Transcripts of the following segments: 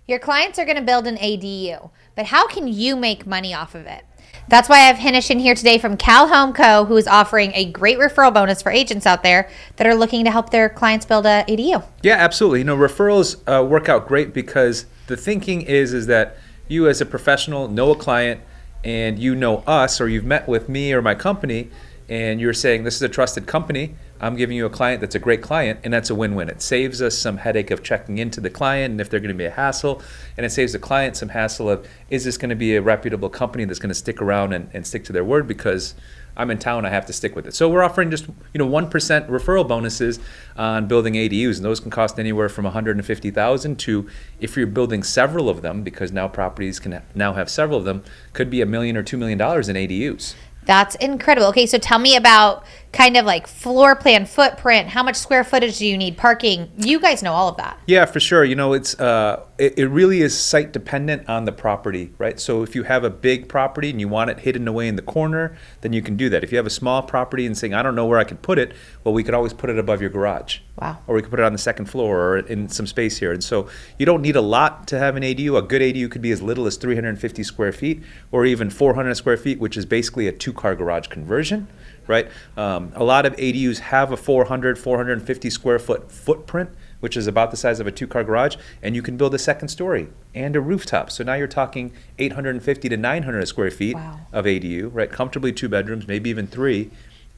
Your clients are going to build an ADU, but how can you make money off of it? That's why I have Henish in here today from CalHomeCo, who is offering a great referral bonus for agents out there that are looking to help their clients build a ADU. Yeah, absolutely. Referrals work out great because the thinking is that you as a professional know a client and you know us, or you've met with me or my company, and you're saying this is a trusted company. I'm giving you a client that's a great client, and that's a win-win. It saves us some headache of checking into the client and if they're going to be a hassle, and it saves the client some hassle of, is this going to be a reputable company that's going to stick around and stick to their word because I'm in town, I have to stick with it. So we're offering just 1% referral bonuses on building ADUs, and those can cost anywhere from $150,000 to, if you're building several of them, because now properties can now have several of them, could be $1 million or $2 million in ADUs. That's incredible. Okay, so tell me about kind of like floor plan, footprint, how much square footage do you need, parking? You guys know all of that. Yeah, for sure. It really is site dependent on the property, right? So if you have a big property and you want it hidden away in the corner, then you can do that. If you have a small property and saying, I don't know where I could put it, well, we could always put it above your garage. Wow. Or we could put it on the second floor or in some space here. And so you don't need a lot to have an ADU. A good ADU could be as little as 350 square feet or even 400 square feet, which is basically a two-car garage conversion, right? A lot of ADUs have a 450 square foot footprint, which is about the size of a two-car garage, and you can build a second story and a rooftop. So now you're talking 850 to 900 square feet of ADU, right? Comfortably 2 bedrooms, maybe even 3,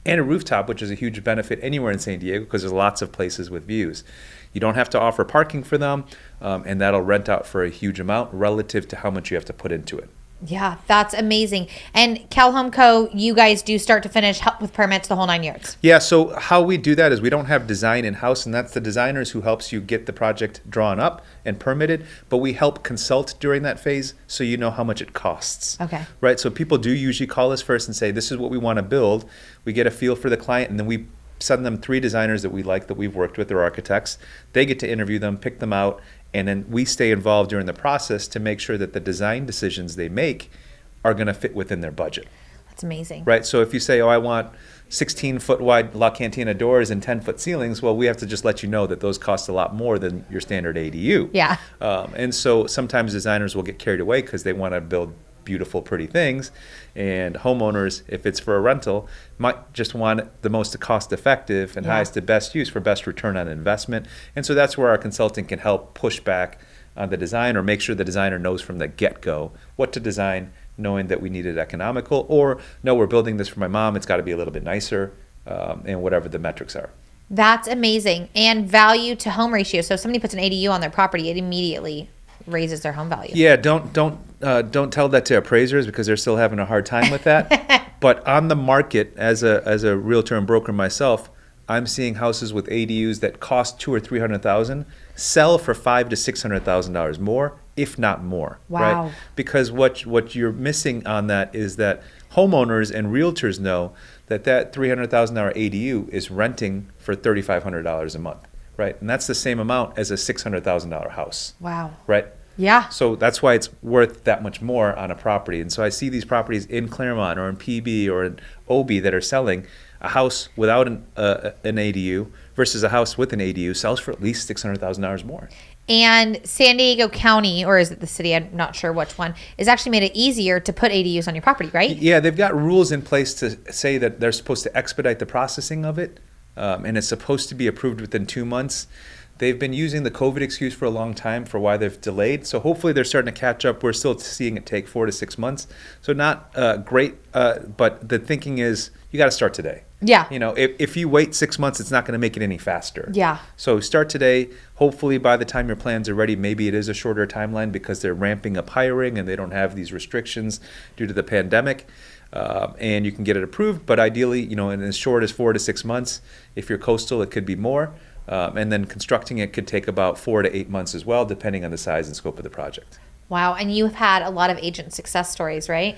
and a rooftop, which is a huge benefit anywhere in San Diego because there's lots of places with views. You don't have to offer parking for them, and that'll rent out for a huge amount relative to how much you have to put into it. Yeah, that's amazing. And CalHomeCo, you guys do start to finish, help with permits, the whole 9 yards. Yeah, so how we do that is we don't have design in-house, and that's the designers who helps you get the project drawn up and permitted, but we help consult during that phase so you know how much it costs. Okay. Right, so people do usually call us first and say, this is what we want to build. We get a feel for the client, and then we send them 3 designers that we like, that we've worked with, or architects. They get to interview them, pick them out, and then we stay involved during the process to make sure that the design decisions they make are going to fit within their budget. That's amazing. Right, so if you say, I want 16-foot wide La Cantina doors and 10-foot ceilings, well, we have to just let you know that those cost a lot more than your standard ADU. Yeah. And so sometimes designers will get carried away because they want to build beautiful, pretty things, and homeowners, if it's for a rental, might just want the most cost-effective and highest and best use for best return on investment. And so that's where our consultant can help push back on the design or make sure the designer knows from the get-go what to design, knowing that we need it economical, or no, we're building this for my mom, it's got to be a little bit nicer, and whatever the metrics are. That's amazing. And value to home ratio. So if somebody puts an ADU on their property, it immediately raises their home value. Yeah, don't tell that to appraisers because they're still having a hard time with that. But on the market, as a realtor and broker myself, I'm seeing houses with ADUs that cost $200,000 or $300,000 sell for $500,000 to $600,000 more, if not more. Wow. Right? Because what you're missing on that is that homeowners and realtors know that $300,000 ADU is renting for $3,500 a month. Right, and that's the same amount as a $600,000 house. Wow. Right? Yeah. So that's why it's worth that much more on a property. And so I see these properties in Claremont or in PB or in OB that are selling a house without an ADU versus a house with an ADU sells for at least $600,000 more. And San Diego County, or is it the city, I'm not sure which one, has actually made it easier to put ADUs on your property, right? Yeah, they've got rules in place to say that they're supposed to expedite the processing of it. And it's supposed to be approved within 2 months. They've been using the COVID excuse for a long time for why they've delayed. So hopefully they're starting to catch up. We're still seeing it take 4 to 6 months. So not great, but the thinking is you got to start today. Yeah. If you wait 6 months, it's not going to make it any faster. Yeah. So start today. Hopefully by the time your plans are ready, maybe it is a shorter timeline because they're ramping up hiring and they don't have these restrictions due to the pandemic. And you can get it approved, but ideally, in as short as 4 to 6 months. If you're coastal, it could be more. And then constructing it could take about 4 to 8 months as well, depending on the size and scope of the project. Wow, and you've had a lot of agent success stories, right?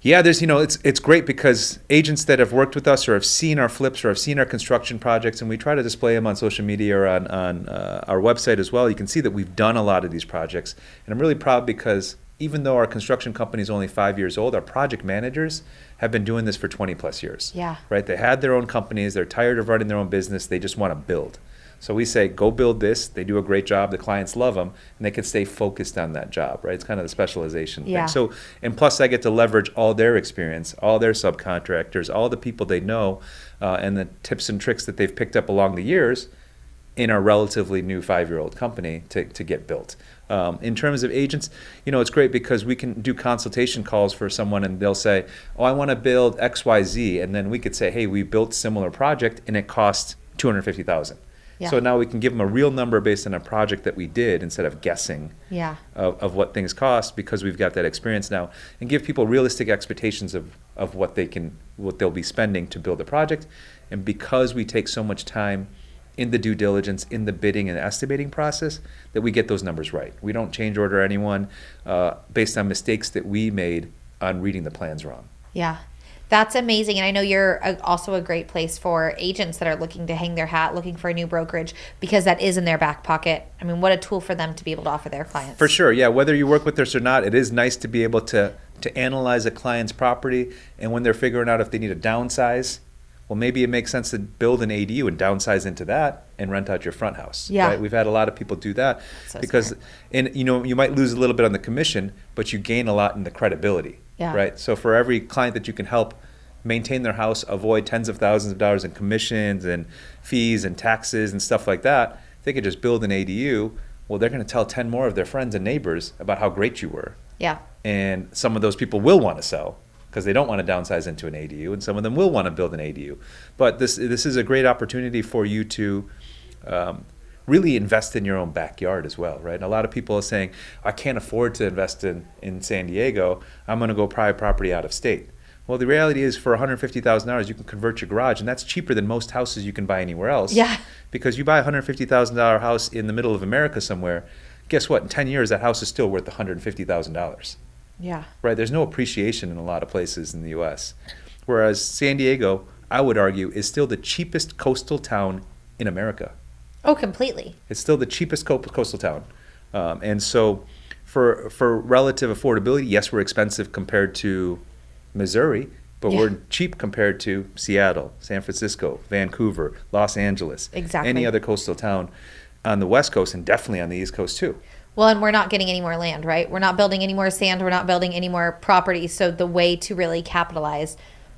Yeah, there's, it's great because agents that have worked with us or have seen our flips or have seen our construction projects, and we try to display them on social media or on our website as well. You can see that we've done a lot of these projects. And I'm really proud because even though our construction company is only 5 years old, our project managers have been doing this for 20 plus years. Yeah. Right? They had their own companies. They're tired of running their own business. They just want to build. So we say, go build this. They do a great job. The clients love them, and they can stay focused on that job, right? It's kind of the specialization Yeah. thing. So, and plus I get to leverage all their experience, all their subcontractors, all the people they know, and the tips and tricks that they've picked up along the years in our relatively new 5-year-old company to get built. In terms of agents, it's great because we can do consultation calls for someone and they'll say, oh, I want to build XYZ. And then we could say, hey, we built similar project and it cost $250,000. Yeah. So now we can give them a real number based on a project that we did instead of guessing of what things cost, because we've got that experience now, and give people realistic expectations of what they'll be spending to build a project. And because we take so much time in the due diligence, in the bidding and estimating process, that we get those numbers right. We don't change order anyone based on mistakes that we made on reading the plans wrong. Yeah. That's amazing. And I know you're also a great place for agents that are looking to hang their hat, looking for a new brokerage, because that is in their back pocket. I mean, what a tool for them to be able to offer their clients. For sure, yeah. Whether you work with us or not, it is nice to be able to analyze a client's property, and when they're figuring out if they need a downsize, well, maybe it makes sense to build an ADU and downsize into that and rent out your front house. Yeah. Right? We've had a lot of people do that because, smart. and you might lose a little bit on the commission, but you gain a lot in the credibility. Yeah. Right. So for every client that you can help maintain their house, avoid tens of thousands of dollars in commissions and fees and taxes and stuff like that, they could just build an ADU. Well, they're going to tell 10 more of their friends and neighbors about how great you were. Yeah. And some of those people will want to sell, because they don't want to downsize into an ADU, and some of them will want to build an ADU. But this is a great opportunity for you to really invest in your own backyard as well, right? And a lot of people are saying, I can't afford to invest in San Diego. I'm going to go private property out of state. Well, the reality is, for $150,000, you can convert your garage, and that's cheaper than most houses you can buy anywhere else. Yeah. Because you buy a $150,000 house in the middle of America somewhere, guess what? In 10 years, that house is still worth $150,000. Yeah. Right, there's no appreciation in a lot of places in the U.S. Whereas San Diego, I would argue, is still the cheapest coastal town in America. Oh, completely. It's still the cheapest coastal town. And so for relative affordability, yes, we're expensive compared to Missouri, but we're cheap compared to Seattle, San Francisco, Vancouver, Los Angeles, Exactly. any other coastal town on the West Coast, and definitely on the East Coast too. Well, and we're not getting any more land, right? We're not building any more sand. We're not building any more property. So the way to really capitalize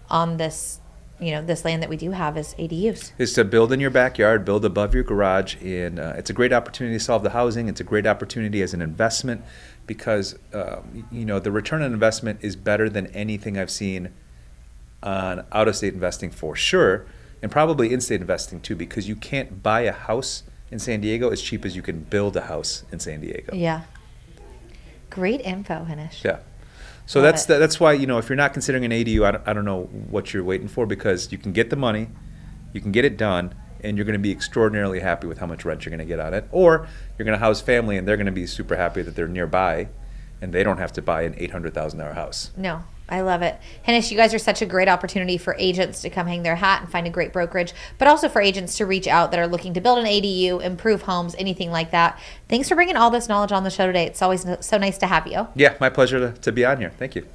on this, this land that we do have is ADUs. Is to build in your backyard, build above your garage, and it's a great opportunity to solve the housing. It's a great opportunity as an investment, because the return on investment is better than anything I've seen on out-of-state investing for sure, and probably in-state investing too, because you can't buy a house in San Diego as cheap as you can build a house in San Diego. Yeah. Great info, Henish. Yeah. So that's why, if you're not considering an ADU, I don't know what you're waiting for, because you can get the money, you can get it done, and you're going to be extraordinarily happy with how much rent you're going to get on it. Or you're going to house family, and they're going to be super happy that they're nearby, and they don't have to buy an $800,000 house. No, I love it. Henish, you guys are such a great opportunity for agents to come hang their hat and find a great brokerage, but also for agents to reach out that are looking to build an ADU, improve homes, anything like that. Thanks for bringing all this knowledge on the show today. It's always so nice to have you. Yeah, my pleasure to be on here. Thank you.